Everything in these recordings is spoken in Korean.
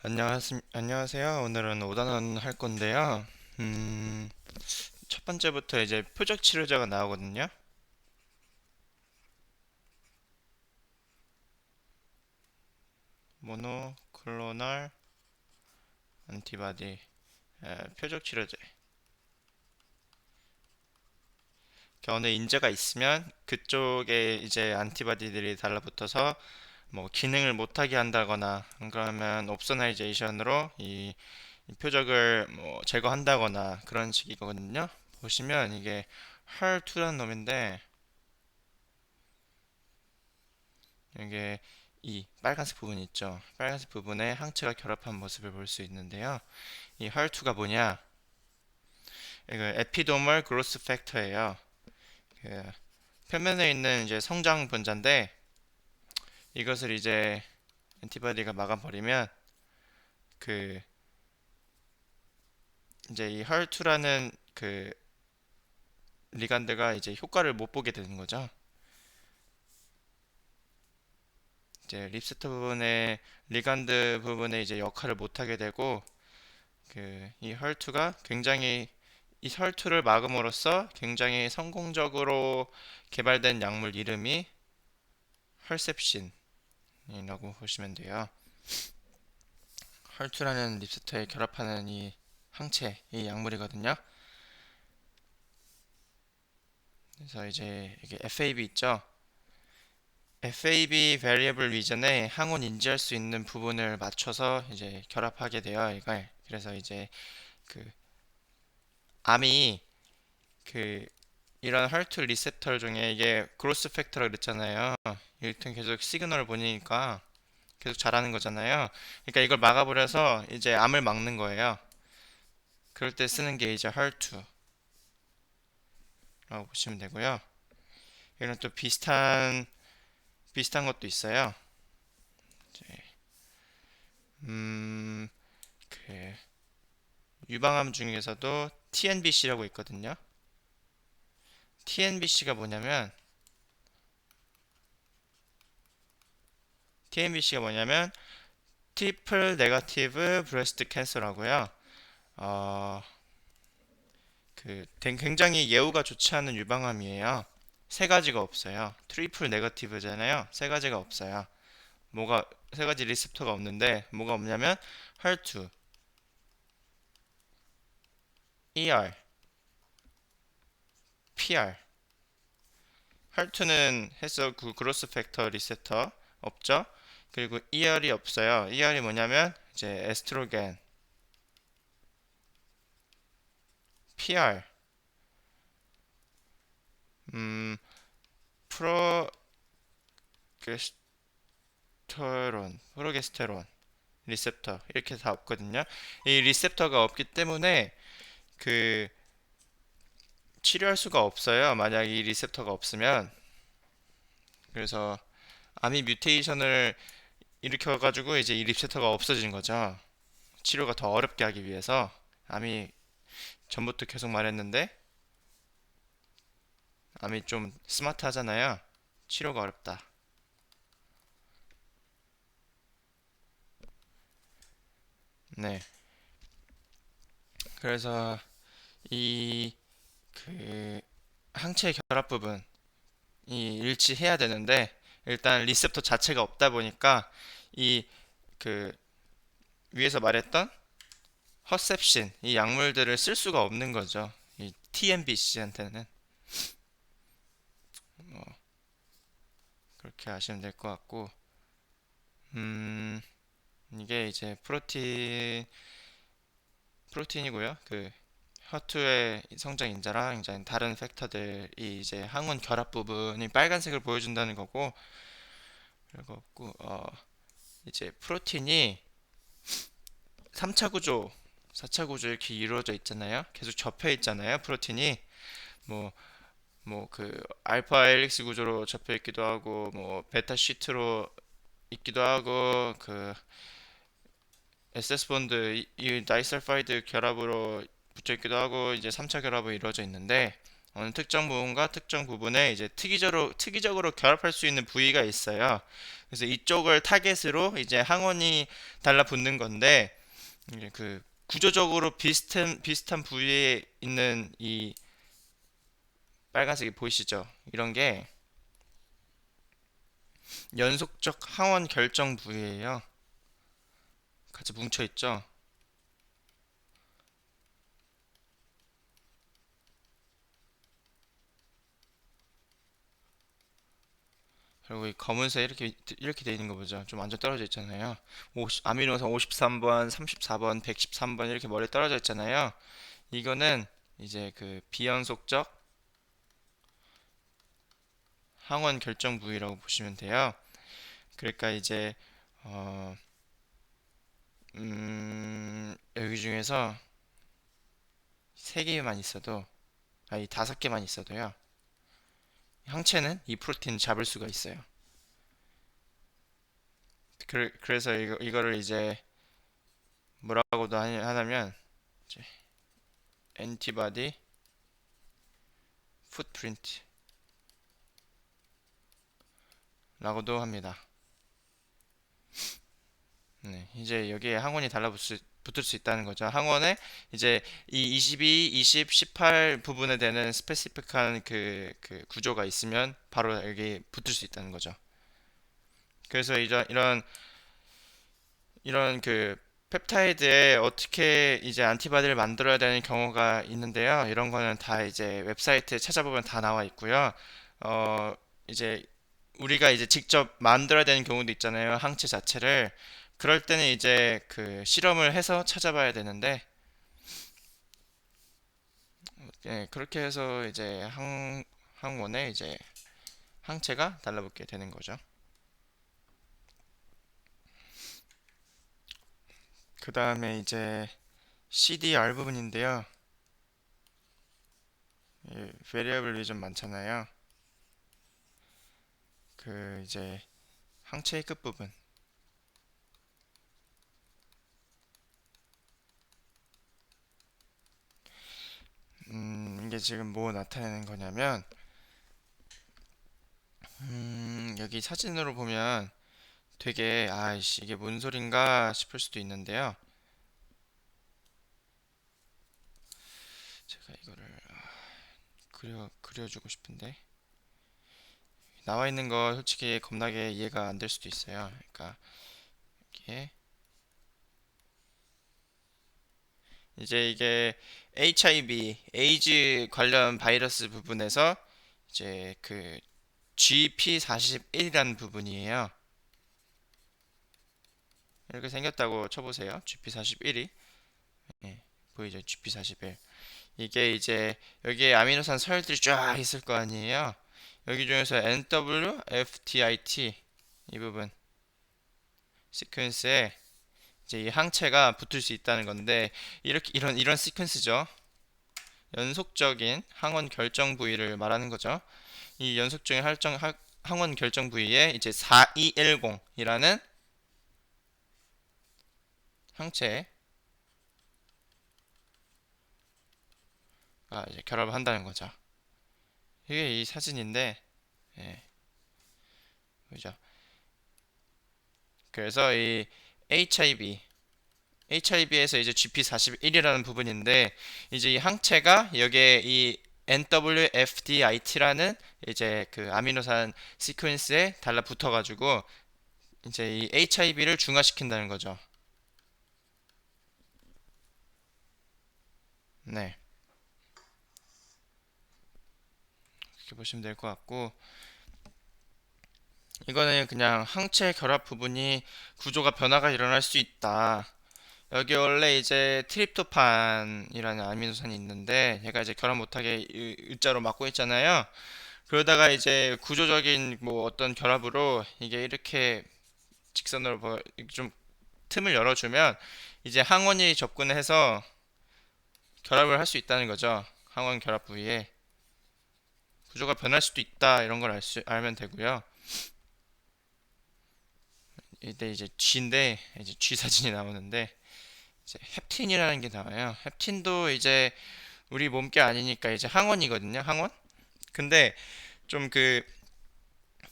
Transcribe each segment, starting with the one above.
안녕하세요. 오늘은 5단원 할 건데요. 음, 첫 번째부터 이제 표적 치료제가 나오거든요. 모노클로널 안티바디, 표적 치료제. 어느 인자가 있으면 그쪽에 이제 안티바디들이 달라붙어서 뭐 기능을 못하게 한다거나 그러면 옵소나이제이션으로 이 표적을 뭐 제거한다거나 그런 식이거든요. 보시면 이게 HER2라는 놈인데 이게 이 빨간색 부분 있죠. 빨간색 부분에 항체가 결합한 모습을 볼 수 있는데요. 이 HER2가 뭐냐? 이거 에피도멀 그로스 팩터예요. 그 표면에 있는 이제 성장 분자인데 이것을 이제 엔티바디가 막아버리면 그 이제 이 HER2라는 그 리간드가 이제 효과를 못 보게 되는 거죠. 이제 립스터 부분에 리간드 부분에 이제 역할을 못 하게 되고 이 헐투가 굉장히 이 헐투를 막음으로써 굉장히 성공적으로 개발된 약물 이름이 헐셉신이라고 보시면 돼요. 헐투라는 립스터에 결합하는 이 항체, 이 약물이거든요. 그래서 이제 이게 FAB 있죠. FAB variable region에 항원 인지할 수 있는 부분을 맞춰서 이제 결합하게 돼요. 이걸 그래서 이제 그 암이 그 이런 헐트 리셉터 중에 이게 그로스 팩터라고 그랬잖아요. 일단 계속 시그널을 보내니까 계속 자라는 거잖아요. 그러니까 이걸 막아버려서 이제 암을 막는 거예요. 그럴 때 쓰는 게 이제 헐투라고 보시면 되고요. 이런 또 비슷한 것도 있어요. 이제 음, 그 유방암 중에서도 TNBC라고 있거든요. TNBC가 뭐냐면 TNBC가 뭐냐면 트리플 네거티브 브레스트 캔서라고요. 어, 굉장히 예후가 좋지 않은 유방암이에요. 세 가지가 없어요. 트리플 네거티브잖아요. 세 가지가 없어요. 뭐가 세 가지 리셉터가 없는데 뭐가 없냐면 HER2, ER, PR. HER2는 해서 그 그로스 팩터 리셉터 없죠. 그리고 ER이 없어요. ER이 뭐냐면 이제 에스트로겐, PR, 음, 프로게스테론 리셉터 이렇게 다 없거든요. 이 리셉터가 없기 때문에 그 치료할 수가 없어요. 만약 이 리셉터가 없으면. 그래서 암이 뮤테이션을 일으켜가지고 이제 이 리셉터가 없어진 거죠. 치료가 더 어렵게 하기 위해서 암이 전부터 계속 말했는데 암이 좀 스마트하잖아요. 치료가 어렵다. 네. 그래서 이 그 항체 결합 부분이 일치해야 되는데 일단 리셉터 자체가 없다 보니까 이 그 위에서 말했던 허셉신 이 약물들을 쓸 수가 없는 거죠. 이 TNBC한테는 뭐 그렇게 아시면 될 것 같고 음 이게 이제 프로틴이고요. 그 혀투의 성장 인자랑 이제 다른 팩터들이 이제 항원 결합 부분이 빨간색을 보여준다는 거고 그리고 이제 프로틴이 3차 구조 4차 구조 이렇게 이루어져 있잖아요. 계속 접해 있잖아요. 프로틴이 뭐 그 알파 헬릭스 구조로 접혀 있기도 하고 뭐 베타 시트로 있기도 하고 그 SS 본드 이 다이설파이드 결합으로 붙여 있기도 하고 이제 3차 결합으로 이루어져 있는데 어느 특정 부분과 특정 부분에 이제 특이적으로 결합할 수 있는 부위가 있어요. 그래서 이쪽을 타겟으로 이제 항원이 달라붙는 건데, 이제 그 구조적으로 비슷한 부위에 있는 이 빨간색이 보이시죠? 이런 게 연속적 항원 결정 부위예요. 같이 뭉쳐 있죠? 그리고 이 검은색 이렇게 돼 있는 거 보죠. 좀 완전 떨어져 있잖아요. 아미노산 53번, 34번, 113번 이렇게 멀리 떨어져 있잖아요. 이거는 이제 그 비연속적 항원 결정 부위라고 보시면 돼요. 그러니까 이제 어, 여기 중에서 세 개만 있어도, 아니 다섯 개만 있어도요. 항체는 이 프로틴 잡을 수가 있어요. 그래서 이거를 이제 뭐라고도 하냐면 이제 엔티바디 풋프린트라고도 합니다. 네, 이제 여기에 항원이 붙을 수 있다는 거죠. 항원에 이제 이 22, 20, 18 부분에 되는 스페시픽한 그 구조가 있으면 바로 여기 붙을 수 있다는 거죠. 그래서 이런 그 펩타이드에 어떻게 이제 안티바디를 만들어야 되는 경우가 있는데요. 이런 거는 다 이제 웹사이트에 찾아보면 다 나와 있고요. 어, 이제 우리가 이제 직접 만들어야 되는 경우도 있잖아요. 항체 자체를. 그럴 때는 이제 그 실험을 해서 찾아봐야 되는데, 예, 그렇게 해서 이제 항원에 이제 항체가 달라붙게 되는 거죠. 그 다음에 이제 CDR 부분인데요. 예, 베리어블이 좀 많잖아요. 그 이제 항체의 끝부분. 이게 지금 뭐 나타내는 거냐면, 여기 사진으로 보면 되게, 아이씨, 이게 뭔 소린가 싶을 수도 있는데요. 제가 이거를 그려주고 싶은데, 나와 있는 거 솔직히 겁나게 이해가 안 될 수도 있어요. 그러니까, 이게, 이게 HIV, 에이즈 관련 바이러스 부분에서 이제 그 GP41이라는 부분이에요. 이렇게 생겼다고 쳐보세요. GP41이. 예, 보이죠? GP41. 이게 이제 여기에 아미노산 서열들이 쫙 있을 거 아니에요. 여기 중에서 NW, FTIT 이 부분 시퀀스에 이제 이 항체가 붙을 수 있다는 건데, 이렇게 이런 시퀀스죠. 연속적인 항원 결정 부위를 말하는 거죠. 이 연속적인 항원 결정 부위에 이제 4210이라는 항체가 이제 결합을 한다는 거죠. 이게 이 사진인데, 예, 그죠? 그래서 이 HIV, HIV에서 이제 GP41이라는 부분인데, 이제 이 항체가 여기에 이 NWFDIT라는 이제 그 아미노산 시퀀스에 달라붙어가지고 이제 이 HIV를 중화시킨다는 거죠. 네, 이렇게 보시면 될 것 같고, 이거는 그냥 항체 결합 부분이 구조가 변화가 일어날 수 있다. 여기 원래 이제 트립토판이라는 아미노산이 있는데, 얘가 이제 결합 못하게 자로 막고 있잖아요. 그러다가 이제 구조적인 뭐 어떤 결합으로 이게 이렇게 직선으로 좀 틈을 열어주면 이제 항원이 접근해서 결합을 할 수 있다는 거죠. 항원 결합 부위에 구조가 변할 수도 있다, 이런 걸 알면 되고요. 이때 이제 G인데, 이제 G 사진이 나오는데 이제 헵틴이라는 게 나와요. 헵틴도 이제 우리 몸게 아니니까 이제 항원이거든요. 항원. 근데 좀 그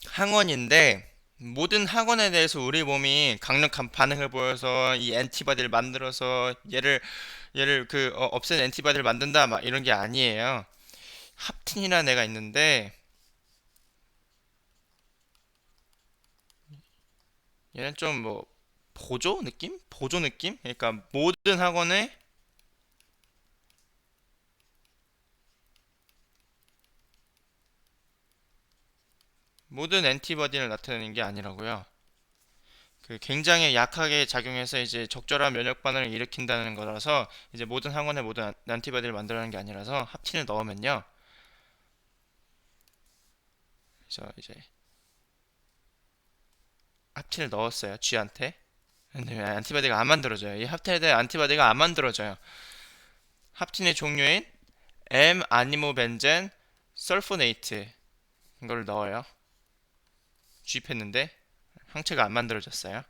항원인데 모든 항원에 대해서 우리 몸이 강력한 반응을 보여서 이 엔티바디를 만들어서 얘를 없앤 엔티바디를 만든다 막 이런 게 아니에요. 합틴이라는 애가 있는데 얘는 좀 뭐 보조 느낌? 보조 느낌? 그러니까 모든 엔티바디를 나타내는 게 아니라고요. 그 굉장히 약하게 작용해서 이제 적절한 면역 반응을 일으킨다는 거라서 이제 모든 항원에 모든 안티바디를 만들어내는 게 아니라서 합틴을 넣으면요. 그래서 이제 합틴을 넣었어요. 쥐한테. 근데 안티바디가 안 만들어져요. 이 합틴에 대한 안티바디가 안 만들어져요. 합틴의 종류인 M 아니모벤젠 설포네이트 이걸 넣어요. 주입했는데 항체가 안 만들어졌어요.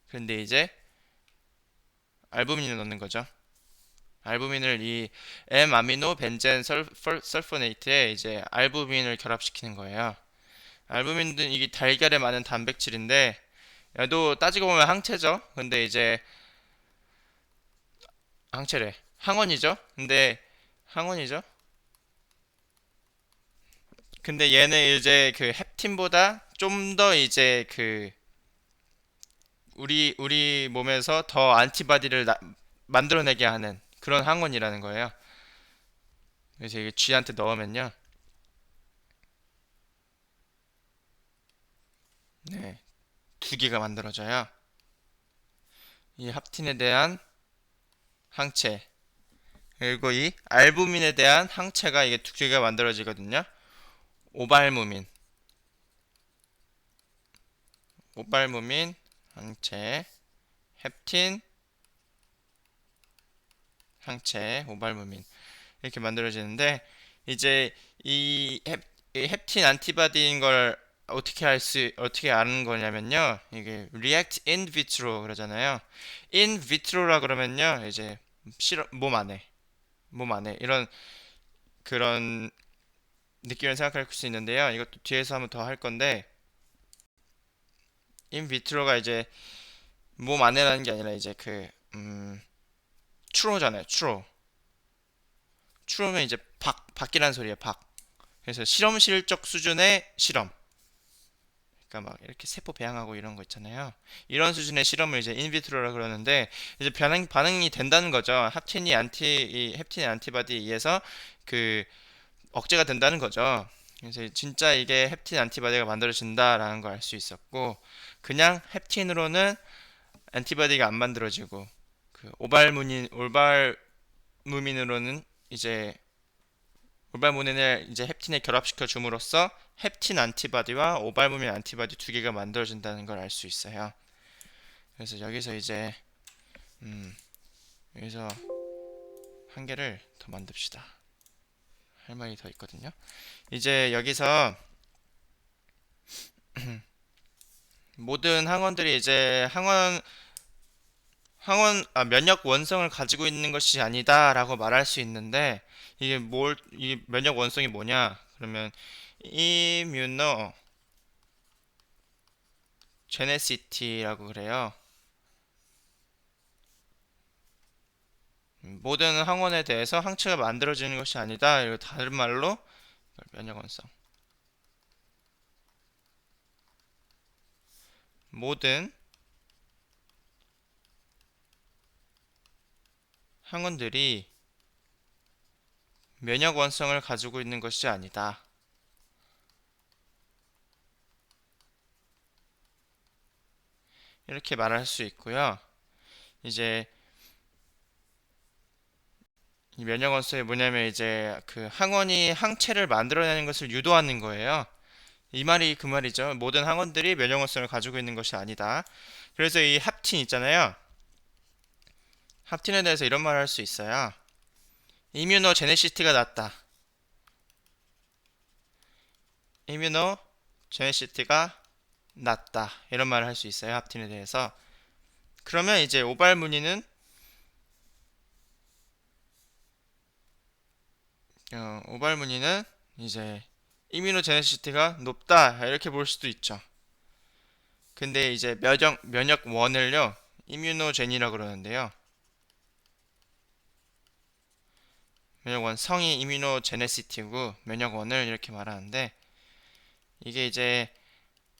근데 이제 알부민을 넣는 거죠. 알부민을 이 M-아미노 벤젠 설포네이트에 이제 알부민을 결합시키는 거예요. 알부민은 이게 달걀에 많은 단백질인데 얘도 따지고 보면 항체죠. 근데 이제 항체래. 항원이죠. 항원이죠. 근데 얘는 이제 그 햅틴보다 좀 더 이제 그 우리 몸에서 더 안티바디를 만들어내게 하는 그런 항원이라는 거예요. 그래서 이게 쥐한테 넣으면요. 네, 두 개가 만들어져요. 이 합틴에 대한 항체 그리고 이 알부민에 대한 항체가 이게 두 개가 만들어지거든요. 오발무민, 오발무민 항체, 햅틴 항체, 오발무민 이렇게 만들어지는데 이제 이 햅틴 안티바디인 걸 어떻게 아는 거냐면요. 이게 react in vitro 그러잖아요. in vitro라 그러면요. 이제 실험 몸 안에 이런 그런 느낌을 생각할 수 있는데요. 이것도 뒤에서 한번 더 할 건데 인비트로가 이제 몸 안에라는 게 아니라 이제 추로잖아요. 추로면 이제 밖이라는 소리예요. 밖. 그래서 실험실적 수준의 실험. 그러니까 막 이렇게 세포 배양하고 이런 거 있잖아요. 이런 수준의 실험을 이제 인비트로라 그러는데 이제 반응이 된다는 거죠. 이 햅틴이 안티바디에 의해서 그 억제가 된다는 거죠. 그래서 진짜 이게 햅틴 안티바디가 만들어진다라는 걸 알 수 있었고 그냥 햅틴으로는 안티바디가 안 만들어지고 그 오발무민으로는 이제 오발무민을 이제 햅틴에 결합시켜 줌으로써 햅틴 안티바디와 오발무민 안티바디 두 개가 만들어진다는 걸 알 수 있어요. 그래서 음, 여기서 한 개를 더 만듭시다. 할 말이 더 있거든요. 이제 여기서 모든 항원들이 이제 면역 원성을 가지고 있는 것이 아니다라고 말할 수 있는데 이 면역 원성이 뭐냐? 그러면 이뮤노 제네시티라고 그래요. 모든 항원에 대해서 항체가 만들어지는 것이 아니다. 이거 다른 말로 면역 원성. 모든 항원들이 면역 원성을 가지고 있는 것이 아니다. 이렇게 말할 수 있고요. 이제 이 면역 원성이 뭐냐면 이제 그 항원이 항체를 만들어내는 것을 유도하는 거예요. 이 말이 그 말이죠. 모든 항원들이 면역 원성을 가지고 있는 것이 아니다. 그래서 이 합틴 있잖아요. 합틴에 대해서 이런 말을 할 수 있어요. 이뮤노제네시티가 낮다. 이뮤노제네시티가 낮다. 이런 말을 할 수 있어요. 합틴에 대해서. 그러면 이제 오발무늬는 오발무늬는 이제 이뮤노제네시티가 높다 이렇게 볼 수도 있죠. 근데 이제 면역원을요 이뮤노젠이라고 그러는데요. 면역원 성이 이뮤노제네시티고 면역원을 이렇게 말하는데 이게 이제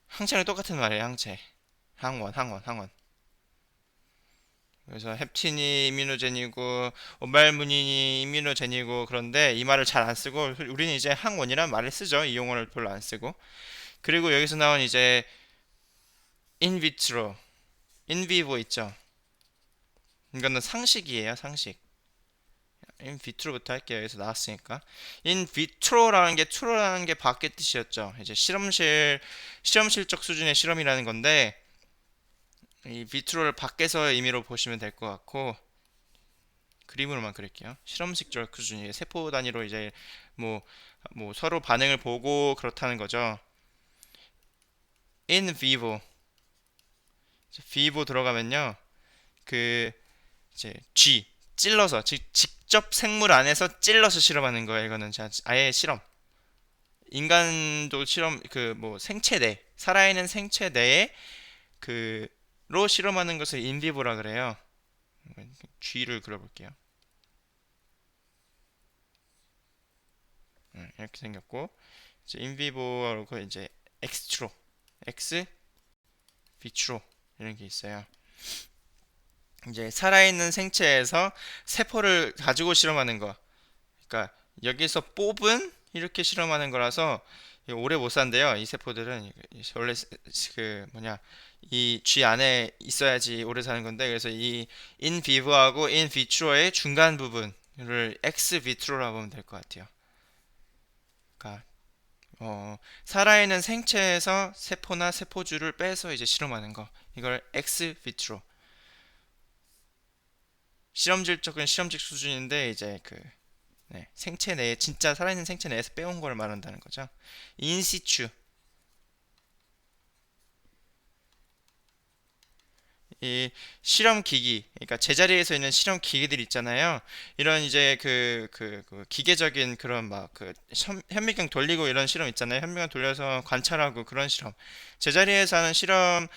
항체랑 똑같은 말이에요. 항원. 그래서 헵틴이 이뮤노젠이고 오발무닌이 이뮤노젠이고 그런데 이 말을 잘 안 쓰고 우리는 이제 항원이란 말을 쓰죠. 이 용어를 별로 안 쓰고. 그리고 여기서 나온 이제 인비트로, 인비보 있죠. 이거는 상식이에요. 상식. 인비트로부터 할게요. 여기서 나왔으니까. 인비트로라는 게 트로라는 게 밖의 뜻이었죠. 이제 실험실적 수준의 실험이라는 건데 이 비트로를 밖에서의 의미로 보시면 될 것 같고 그림으로만 그릴게요. 실험식적 수준이 세포 단위로 이제 뭐, 뭐 서로 반응을 보고 그렇다는 거죠. in vivo, vivo 들어가면요. 그 이제 찔러서 직접 생물 안에서 찔러서 실험하는 거예요. 이거는 아예 실험. 인간도 실험 그 뭐 생체 내 살아있는 생체 내에 그로 실험하는 것을 인비보라 그래요. G를 그려볼게요. 이렇게 생겼고 이제 인비보하고 이제 엑스 비트로 이런 게 있어요. 이제 살아있는 생체에서 세포를 가지고 실험하는 거. 그러니까 여기서 뽑은 이렇게 실험하는 거라서 오래 못 산대요. 이 세포들은 원래 그 뭐냐 이 쥐 안에 있어야지 오래 사는 건데 그래서 이 인비브하고 인비트로의 중간 부분을 엑스비트로라고 보면 될 것 같아요. 그러니까 살아있는 생체에서 세포나 세포주를 빼서 이제 실험하는 거. 이걸 엑스비트로. 실험질적은 실험직 수준인데 이제 생체 내에 진짜 살아있는 생체 내에서 빼온 걸 말한다는 거죠. 인시추. 이 실험 기기, 그러니까 제자리에서 있는 실험 기기들 있잖아요. 이런 이제 그 기계적인 그런 막 현미경 돌리고 이런 실험 있잖아요. 현미경 돌려서 관찰하고 그런 실험. 제자리에서 하는 실험을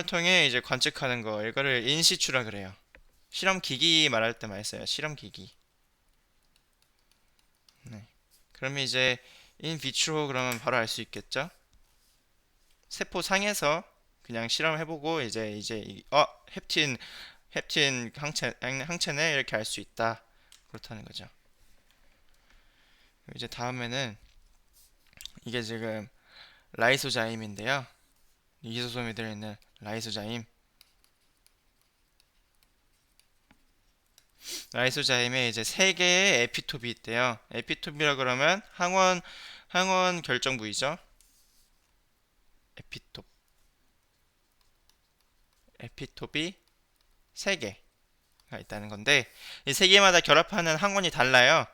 통해 이제 관측하는 거, 이거를 인시추라 그래요. 실험 기기 말할 때 많이 써요. 실험 기기. 네. 그러면 이제 인비트로 그러면 바로 알 수 있겠죠? 세포 상에서 그냥 실험해보고 헵틴 항체네 이렇게 알 수 있다. 그렇다는 거죠. 이제 다음에는 이게 지금 라이소자임인데요. 이소솜이 들어있는 라이소자임. 라이소자임에 이제 세 개의 에피톱이 있대요. 에피톱이라 그러면 항원 결정 부위죠. 에피톱. 에피톱이 세 개가 있다는 건데 이 세 개마다 결합하는 항원이 달라요.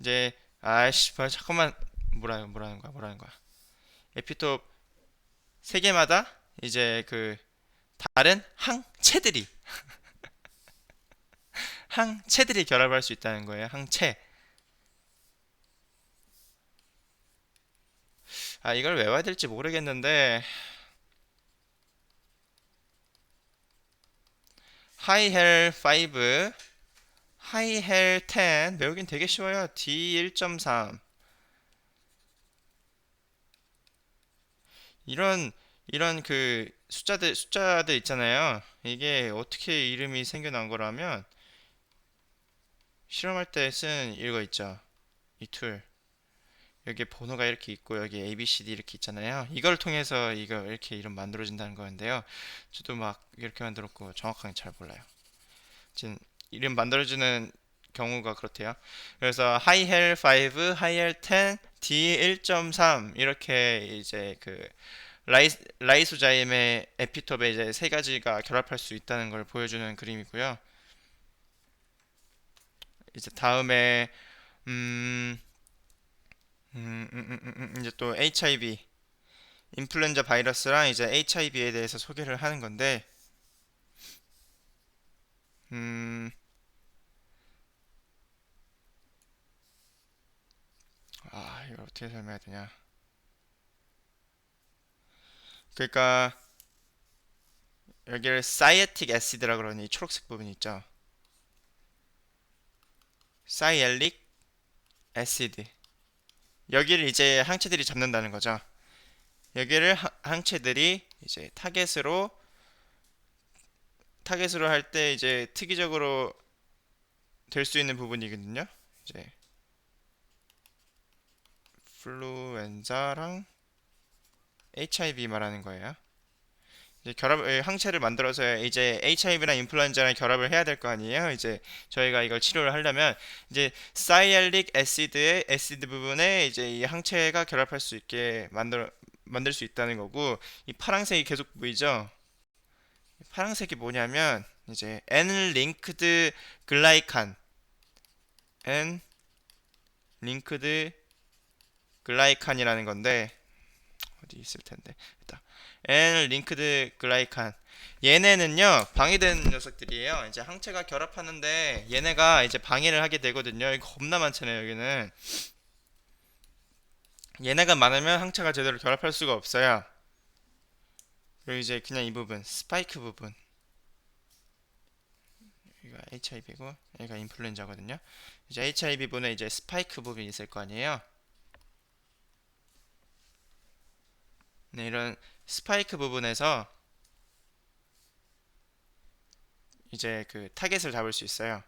이제 아이씨 잠깐만 뭐라는 거야. 에피톱 세 개마다 이제 다른 항체들이 결합할 수 있다는 거예요. 항체. 아 이걸 외워야 될지 모르겠는데 하이헬 5, 하이헬 10 외우긴 되게 쉬워요. D1.3 이런 숫자들 있잖아요. 이게 어떻게 이름이 생겨난 거라면 실험할 때 쓴 이거 있죠. 이 툴. 여기 번호가 이렇게 있고 여기 ABCD 이렇게 있잖아요. 이걸 통해서 이거 이렇게 이름 만들어진다는 거였는데요. 저도 막 이렇게 만들었고 정확하게 잘 몰라요. 지금 이름 만들어지는 경우가 그렇대요. 그래서 하이헬 5, 하이헬 10, D1.3 이렇게 이제 라이소자임의 에피톱에 이제 세 가지가 결합할 수 있다는 걸 보여주는 그림이고요. 이제 다음에 음, 이제 또 HIV, 인플루엔자 바이러스랑 이제 HIV에 대해서 소개를 하는 건데, 음, 이걸 어떻게 설명해야 되냐. 그러니까 여기를 사이에틱 애시드라 그러니 이 초록색 부분 있죠. 사이엘릭 애시드. 여기를 이제 항체들이 잡는다는 거죠. 여기를 항체들이 이제 타겟으로 할 때 이제 특이적으로 될 수 있는 부분이거든요. 이제 플루엔자랑 HIV 말하는 거예요. 이제 항체를 만들어서 이제 HIV랑 인플루엔자랑 결합을 해야 될 거 아니에요. 이제 저희가 이걸 치료를 하려면 이제 사이알릭 애시드의 애시드 부분에 이제 이 항체가 결합할 수 있게 만들 수 있다는 거고, 이 파란색이 계속 보이죠? 파란색이 뭐냐면 이제 N 링크드 글라이칸, N 링크드 글라이칸이라는 건데 어디 있을 텐데. 일단 N 링크드 글라이칸. 얘네는요 방해된 녀석들이에요. 이제 항체가 결합하는데 얘네가 이제 방해를 하게 되거든요. 이거 겁나 많잖아요. 여기는 얘네가 많으면 항체가 제대로 결합할 수가 없어요. 그리고 이제 그냥 이 부분 스파이크 부분, 여기가 HIV고 여기가 인플루엔자거든요. 이제 HIV 부분에 이제 스파이크 부분이 있을 거 아니에요. 네, 이런 스파이크 부분에서 이제 그 타겟을 잡을 수 있어요.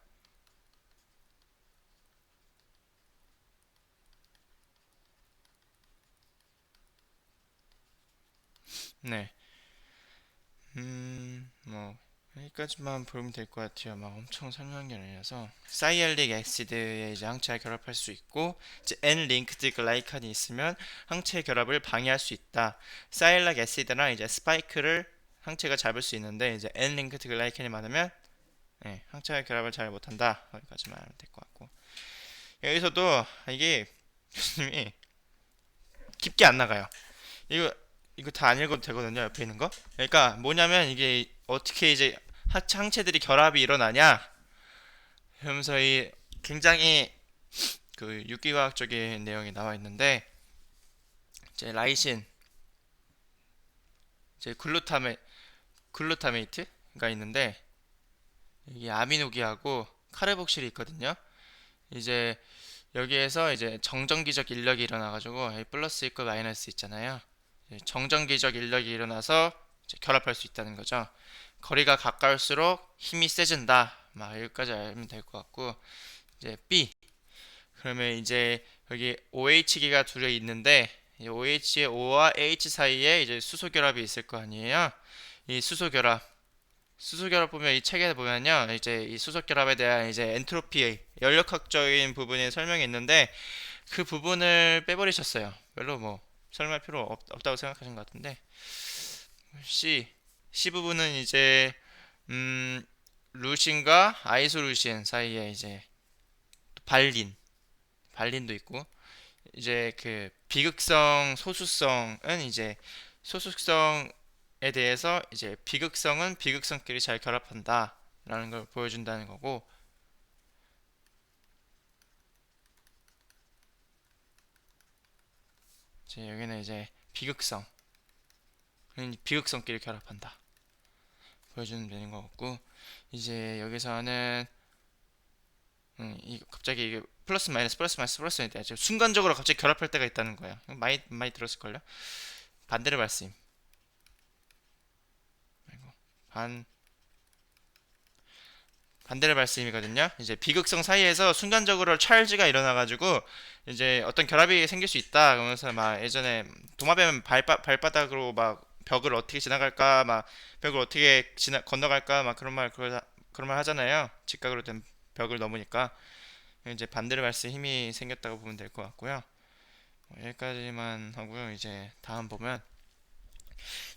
네. 뭐 여기까지만 보면 될 것 같아요. 막 엄청 설명한 게 아니라서 사이알릭 애시드에 이제 항체와 결합할 수 있고, 이제 N-링크드 글라이칸이 있으면 항체 결합을 방해할 수 있다. 사이알릭 애시드랑 이제 스파이크를 항체가 잡을 수 있는데 이제 N-링크드 글라이칸이 많으면 항체와 결합을 잘 못한다. 여기까지만 하면 될 것 같고, 여기서도 이게 교수님이 깊게 안 나가요. 이거 이거 다 안 읽어도 되거든요. 옆에 있는 거. 그러니까 뭐냐면 이게 어떻게 이제 항체들이 결합이 일어나냐. 그러면서 이 굉장히 그 유기과학적인 내용이 나와 있는데, 이제 라이신, 이제 글루타메이트가 있는데 이게 아미노기하고 카르복실이 있거든요. 이제 여기에서 이제 정전기적 인력이 일어나가지고 플러스 있고 마이너스 있잖아요. 정전기적 인력이 일어나서 이제 결합할 수 있다는 거죠. 거리가 가까울수록 힘이 세진다. 막 여기까지 알면 될 것 같고, 이제 B. 그러면 이제 여기 OH기가 둘이 있는데 이 OH의 O와 H 사이에 이제 수소 결합이 있을 거 아니에요. 이 수소 결합 보면 이 책에 보면요, 이제 이 수소 결합에 대한 이제 엔트로피, 연력학적인 부분이 설명이 있는데 그 부분을 빼버리셨어요. 별로 뭐 설명할 필요 없다고 생각하신 것 같은데. C C 부분은 이제 음 루신과 아이소루신 사이에 이제 또 발린도 있고, 이제 그 비극성 소수성은 이제 소수성에 대해서 이제 비극성은 비극성끼리 잘 결합한다라는 걸 보여준다는 거고, 이제 여기는 이제 비극성끼리 결합한다 보여주면 되는 거 같고, 이제 여기서는 이 갑자기 이게 플러스 마이너스 플러스 마이너스 플러스에 대해 순간적으로 갑자기 결합할 때가 있다는 거야. 많이 들었을걸요. 반대를 말씀. 아이고, 반대를 말씀이거든요. 이제 비극성 사이에서 순간적으로 찰지가 일어나가지고 이제 어떤 결합이 생길 수 있다. 그러면서 막 예전에 도마뱀 발바닥으로 막 벽을 어떻게 지나갈까, 막 벽을 어떻게 건너갈까, 막 그런 말 하잖아요. 직각으로 된 벽을 넘으니까. 이제 반대를 말씀 힘이 생겼다고 보면 될 것 같고요. 여기까지만 하고요. 이제 다음 보면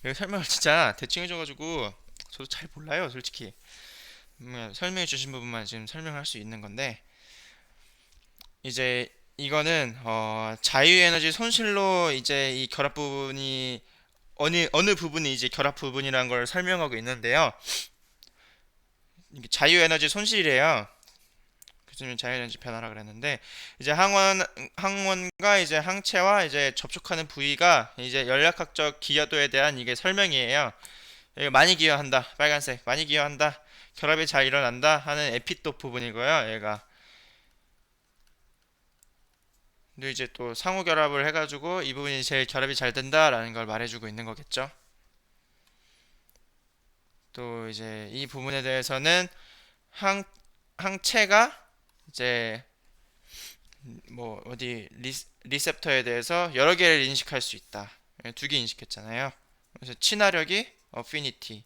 여기 설명을 진짜 대충 해줘가지고 저도 잘 몰라요, 솔직히. 설명해 주신 부분만 지금 설명할 수 있는 건데, 이제 이거는 자유에너지 손실로 이제 이 결합 부분이 어느 부분이 이제 결합 부분이라는 걸 설명하고 있는데요. 이게 자유에너지 손실이래요. 교수님 자율전지 변화라 그랬는데, 이제 항원과 이제 항체와 이제 접촉하는 부위가 이제 연락학적 기여도에 대한 이게 설명이에요. 이거 많이 기여한다. 빨간색. 많이 기여한다. 결합이 잘 일어난다 하는 에피톱 부분이고요. 얘가. 근데 이제 또 상호 결합을 해가지고 이 부분이 제일 결합이 잘 된다라는 걸 말해주고 있는 거겠죠. 또 이제 이 부분에 대해서는 항 항체가 이제 뭐 어디 리셉터에 대해서 여러 개를 인식할 수 있다. 두 개 인식했잖아요. 그래서 친화력이 어피니티,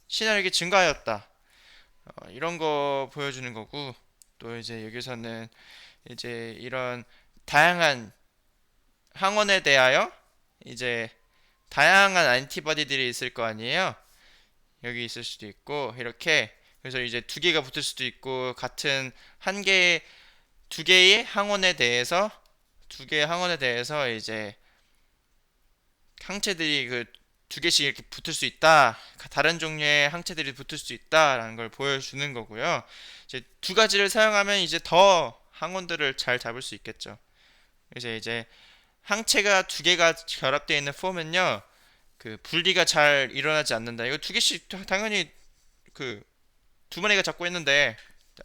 친화력이 증가하였다. 이런 거 보여주는 거고, 또 이제 여기서는 이제 이런 다양한 항원에 대하여 이제 다양한 안티바디들이 있을 거 아니에요. 여기 있을 수도 있고 이렇게. 그래서 이제 두 개가 붙을 수도 있고, 같은 한 개의 두 개의 항원에 대해서 이제 항체들이 그 두 개씩 이렇게 붙을 수 있다. 다른 종류의 항체들이 붙을 수 있다라는 걸 보여주는 거고요. 이제 두 가지를 사용하면 이제 더 항원들을 잘 잡을 수 있겠죠. 그래서 이제 항체가 두 개가 결합되어 있는 폼은요, 그 분리가 잘 일어나지 않는다. 이거 두 개씩 당연히 그 두 마리가 잡고 있는데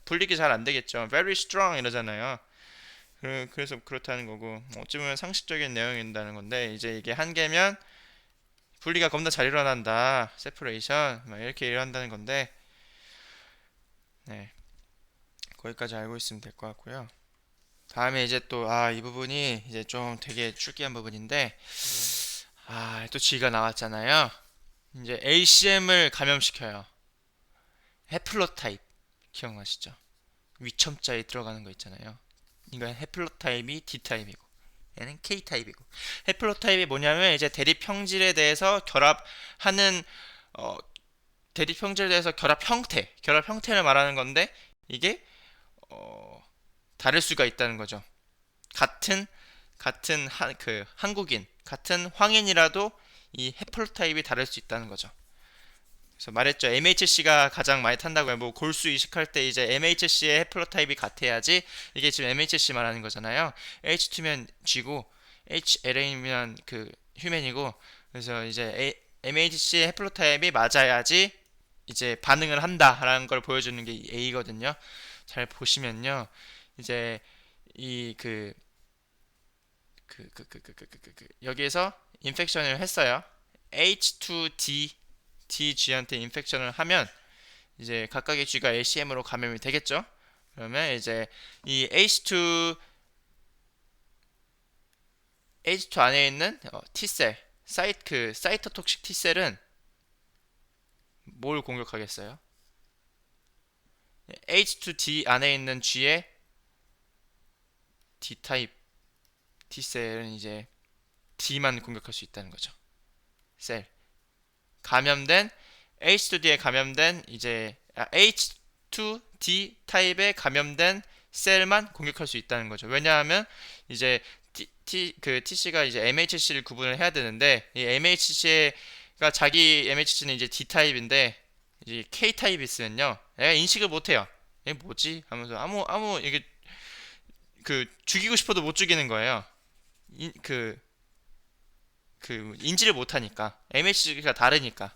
분리가 잘 안 되겠죠. Very strong 이러잖아요. 그래서 그렇다는 거고, 어찌 보면 상식적인 내용인다는 건데, 이제 이게 한 개면 분리가 겁나 잘 일어난다. 세퍼레이션 막 이렇게 일어난다는 건데, 네, 거기까지 알고 있으면 될 것 같고요. 다음에 이제 또 이 부분이 이제 좀 되게 출기한 부분인데, 또 G가 나왔잖아요. 이제 ACM을 감염시켜요. 해플로타입 기억나시죠? 위첨자에 들어가는 거 있잖아요. 이건 해플로타입이 D타입이고, 얘는 K타입이고. 해플로타입이 뭐냐면 이제 대립 형질에 대해서 결합하는 어, 대립 형질에 대해서 결합 형태를 말하는 건데, 이게 다를 수가 있다는 거죠. 같은 한국인, 같은 황인이라도 이 해플로타입이 다를 수 있다는 거죠. 그래서 말했죠. MHC가 가장 많이 탄다고요. 뭐 골수 이식할 때 이제 MHC의 해플로타입이 같아야지. 이게 지금 MHC 말하는 거잖아요. H2면 G고 HLA면 그 휴맨이고, 그래서 이제 MHC의 해플로타입이 맞아야지 이제 반응을 한다라는 걸 보여주는 게 A거든요. 잘 보시면요. 이제 이 여기에서 인펙션을 했어요. H2Dg한테 인펙션을 하면 이제 각각의 G가 ACM으로 감염이 되겠죠. 그러면 이제 이 H2 안에 있는 T셀, 사이토톡식 T셀은 뭘 공격하겠어요? H2D 안에 있는 G의 D타입 T셀은 이제 D만 공격할 수 있다는 거죠. 셀. 감염된 H2D에 감염된 이제 H2D 타입에 감염된 셀만 공격할 수 있다는 거죠. 왜냐하면 이제 TC가 이제 MHC를 구분을 해야 되는데, 이 MHC가 자기 MHC는 이제 D 타입인데 이제 K 타입이 있으면요, 얘가 인식을 못 해요. 이게 뭐지? 하면서 아무 이게 죽이고 싶어도 못 죽이는 거예요. 인, 그, 인지를 못 하니까. MHC가 다르니까.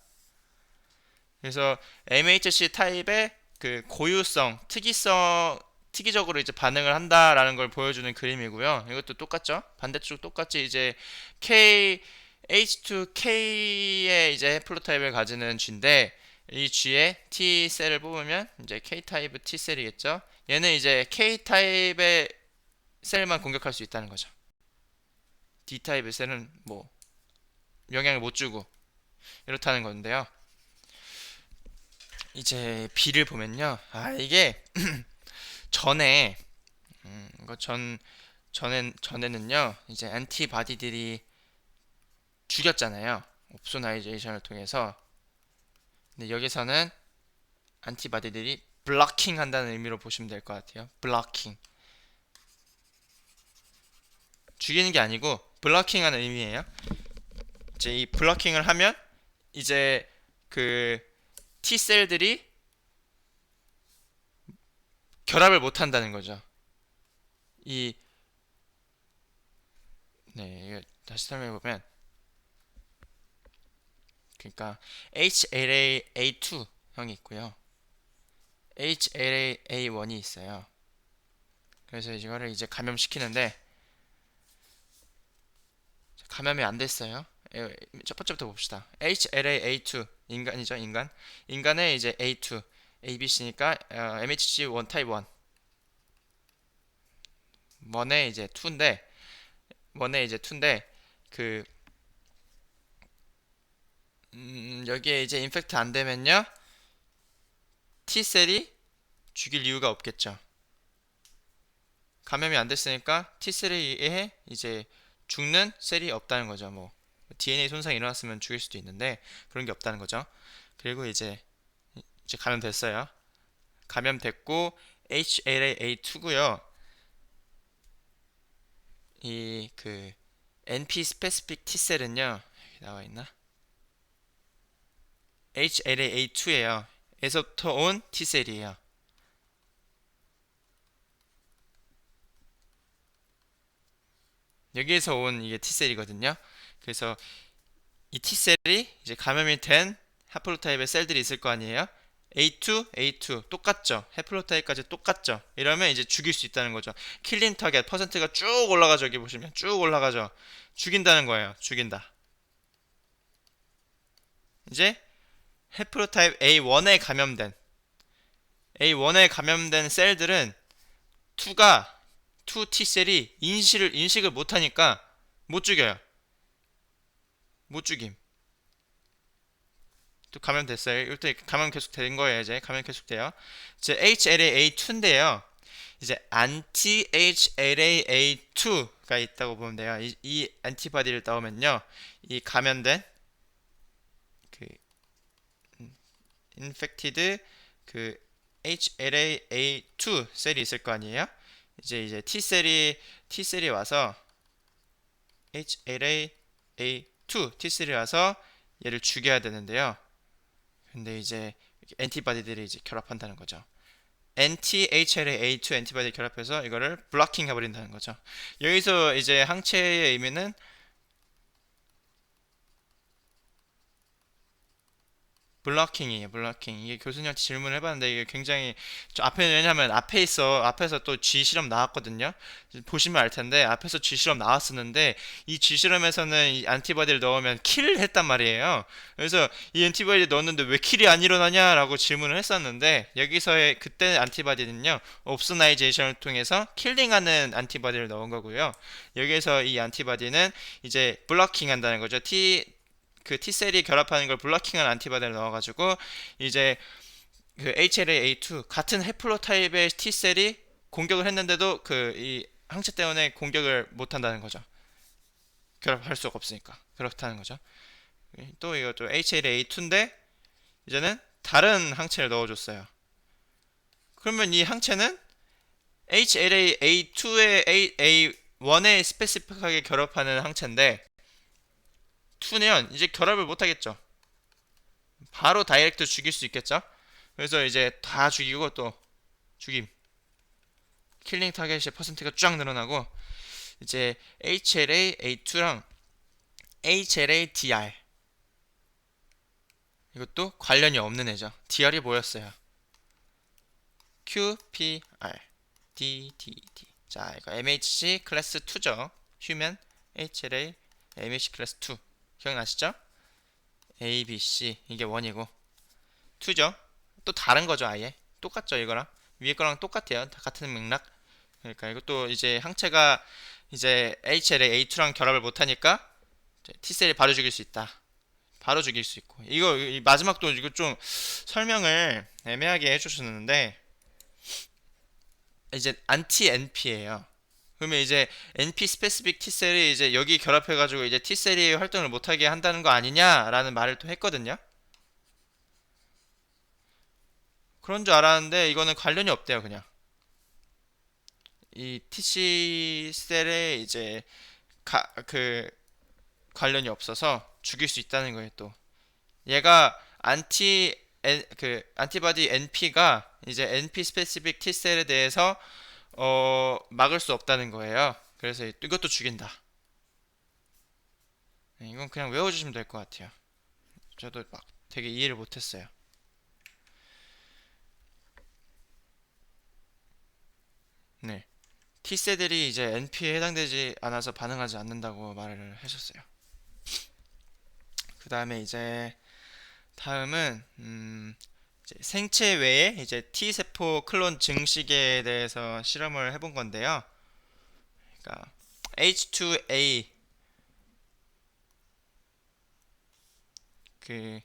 그래서 MHC 타입의 그 고유성, 특이적으로 이제 반응을 한다라는 걸 보여주는 그림이고요. 이것도 똑같죠? 반대쪽 똑같이 이제 H2K의 이제 해플로타입을 가지는 G인데, 이 G에 T 셀을 뽑으면 이제 K 타입의 T 셀이겠죠? 얘는 이제 K 타입의 셀만 공격할 수 있다는 거죠. D 타입의 셀은 뭐 영향을 못 주고 이렇다는 건데요. 이제 B를 보면요. 이게 전에 이거 전에는요. 이제 안티바디들이 죽였잖아요. 옵소나이제이션을 통해서. 근데 여기서는 안티바디들이 블러킹 한다는 의미로 보시면 될 것 같아요. 블러킹. 죽이는 게 아니고 블러킹 하는 의미예요. 이제 이 블러킹을 하면 이제 그 T셀들이 결합을 못 한다는 거죠. 이, 네, 이거 다시 설명해 보면, 그러니까 HLA-A2 형이 있고요. HLA-A1이 있어요. 그래서 이거를 이제 감염시키는데 감염이 안 됐어요. 첫 번째부터 봅시다. HLA-A2 인간이죠, 인간. 인간의 이제 A2, ABC니까 MHC1 타입 1. 원의 이제 2인데 원의 이제 2인데 그 여기에 이제 인펙트 안 되면요. T셀이 죽일 이유가 없겠죠. 감염이 안 됐으니까 T셀에 의해 이제 죽는 셀이 없다는 거죠. 뭐 DNA 손상이 일어났으면 죽일 수도 있는데 그런 게 없다는 거죠. 그리고 이제 감염됐어요. 감염됐고 HLA-A2고요. 이 그 NP 스페시픽 T셀은요. 여기 나와 있나? HLA-A2예요. 에서부터 온 T셀이에요. 여기에서 온 이게 T셀이거든요. 그래서 이 T셀이 이제 감염이 된 하플로타입의 셀들이 있을 거 아니에요? A2, A2 똑같죠? 해플로타입까지 똑같죠? 이러면 이제 죽일 수 있다는 거죠. 킬링 타겟 퍼센트가 쭉 올라가죠. 여기 보시면 쭉 올라가죠. 죽인다는 거예요. 죽인다. 이제 해플로타입 A1에 감염된 셀들은 2가 2 T셀이 인식을 못 하니까 못 죽여요. 못 죽임. 또 감염됐어요. 이때 감염 계속 된 거예요. 이제 감염 계속 돼요. 이제 HLA-A2인데요. 이제 안티 HLA-A2가 있다고 보면 돼요. 이 안티바디를 따오면요, 이 감염된 그 인펙티드 그 HLA-A2 셀이 있을 거 아니에요. 이제 T셀이 와서 HLA-A2 T셀이 와서 얘를 죽여야 되는데요. 근데 이제 엔티바디들이 이제 결합한다는 거죠. anti-HLA-A2 엔티바디 결합해서 이거를 블로킹 해버린다는 거죠. 여기서 이제 항체의 의미는 블러킹이에요. 블러킹. 이게 교수님한테 질문을 해봤는데 이게 굉장히 왜냐면 앞에서 또 G 실험 나왔거든요. 보시면 알 텐데 앞에서 G 실험 나왔었는데 이 G 실험에서는 이 안티바디를 넣으면 킬을 했단 말이에요. 그래서 이 안티바디를 넣었는데 왜 킬이 안 일어나냐라고 질문을 했었는데 여기서의 그때 안티바디는요, 옵소나이제이션을 통해서 킬링하는 안티바디를 넣은 거고요. 여기에서 이 안티바디는 이제 블러킹 한다는 거죠. T셀이 결합하는 걸 블러킹한 안티바디를 넣어가지고 이제 그 HLA-A2 같은 해플로타입의 T셀이 공격을 했는데도 그 이 항체 때문에 공격을 못 한다는 거죠. 결합할 수가 없으니까 그렇다는 거죠. 또 이것도 HLA-A2인데 이제는 다른 항체를 넣어줬어요. 그러면 이 항체는 HLA-A2의 A1에 스페시픽하게 결합하는 항체인데 2는 이제 결합을 못 하겠죠. 바로 다이렉트 죽일 수 있겠죠. 그래서 이제 다 죽이고 또 죽임, 킬링 타겟의 퍼센트가 쫙 늘어나고 이제 HLA-A2랑 HLA-DR 이것도 관련이 없는 애죠. DR이 뭐였어요? QPR, DDD. 자, 이거 MHC 클래스 2죠. 휴먼 HLA MHC 클래스 2 기억나시죠? ABC 이게 1이고 2죠. 또 다른 거죠. 아예 똑같죠. 이거랑 위에 거랑 똑같아요. 다 같은 맥락. 그러니까 이것도 이제 항체가 이제 HLA-A2랑 결합을 못하니까 T셀이 바로 죽일 수 있다. 바로 죽일 수 있고, 이거 이 마지막도 이거 좀 설명을 애매하게 해주셨는데 이제 안티 NP예요. 그러면 이제 NP 스페시픽 T셀이 이제 여기 결합해가지고 이제 T셀이 활동을 못하게 한다는 거 아니냐라는 말을 또 했거든요. 그런 줄 알았는데 이거는 관련이 없대요. 그냥 이 TC 셀에 이제 그 관련이 없어서 죽일 수 있다는 거예요. 또 얘가 안티바디 NP가 이제 NP 스페시픽 T셀에 대해서 막을 수 없다는 거예요. 그래서 이것도 죽인다. 네, 이건 그냥 외워주시면 될 것 같아요. 저도 막 되게 이해를 못했어요. 네. T세들이 이제 NP에 해당되지 않아서 반응하지 않는다고 말을 하셨어요. 그 다음에 이제 다음은 이제 생체 외에 이제 T세포 클론 증식에 대해서 실험을 해본 건데요. 그러니까 H2A 그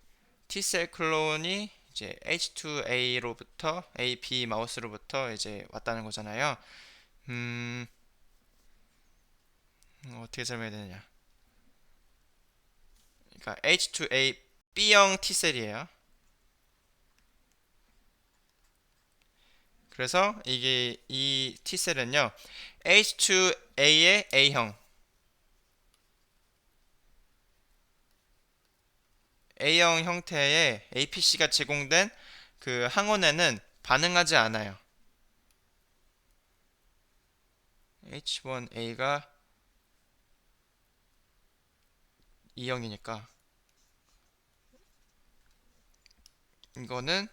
T셀 클론이 이제 H2A로부터 AB 마우스로부터 이제 왔다는 거잖아요. 음, 어떻게 설명해야 되느냐? 그러니까 H2A B형 T셀이에요. 그래서 이게 이 T셀은요, H2A의 A형 형태의 APC가 제공된 그 항원에는 반응하지 않아요. H1A가 E형이니까 이거는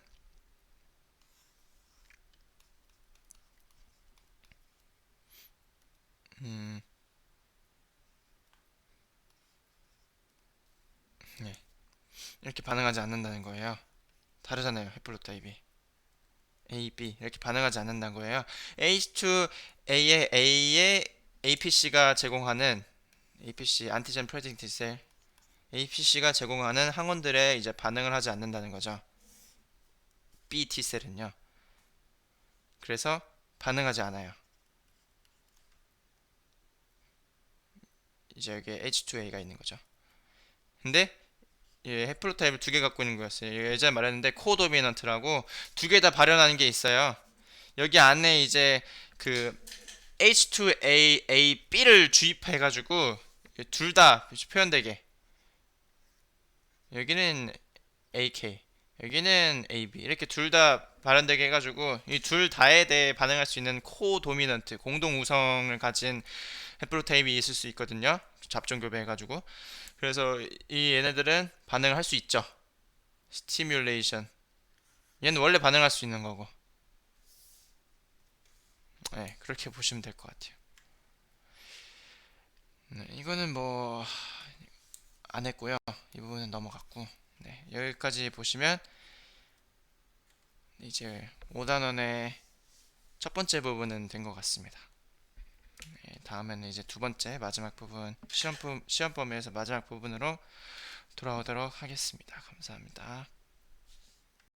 음, 네. 이렇게 반응하지 않는다는 거예요. 다르잖아요, 해플로타입이. A, B 이렇게 반응하지 않는다는 거예요. H2A의 A의 APC가 제공하는 APC 안티젠 프레징 T셀 APC가 제공하는 항원들에 이제 반응을 하지 않는다는 거죠. B T셀은요. 그래서 반응하지 않아요. 이제 여기에 H2A가 있는 거죠. 근데 해플로타입을 두 개 갖고 있는 거였어요. 예전에 말했는데 코도미넌트라고 두 개 다 발현하는 게 있어요. 여기 안에 이제 그 H2A, B를 주입해가지고 둘 다 표현되게 여기는 AK, 여기는 AB 이렇게 둘 다 발현되게 해가지고 이 둘 다에 대해 반응할 수 있는 코도미넌트 공동 우성을 가진 해플로타입이 있을 수 있거든요. 잡종 교배해가지고 그래서 이 얘네들은 반응을 할 수 있죠. 스티뮬레이션 얘는 원래 반응할 수 있는 거고 네, 그렇게 보시면 될 것 같아요. 네, 이거는 뭐 안 했고요. 이 부분은 넘어갔고 네, 여기까지 보시면 이제 5단원의 첫 번째 부분은 된 것 같습니다. 네, 다음에는 이제 두 번째 마지막 부분 시험 범위에서 마지막 부분으로 돌아오도록 하겠습니다. 감사합니다.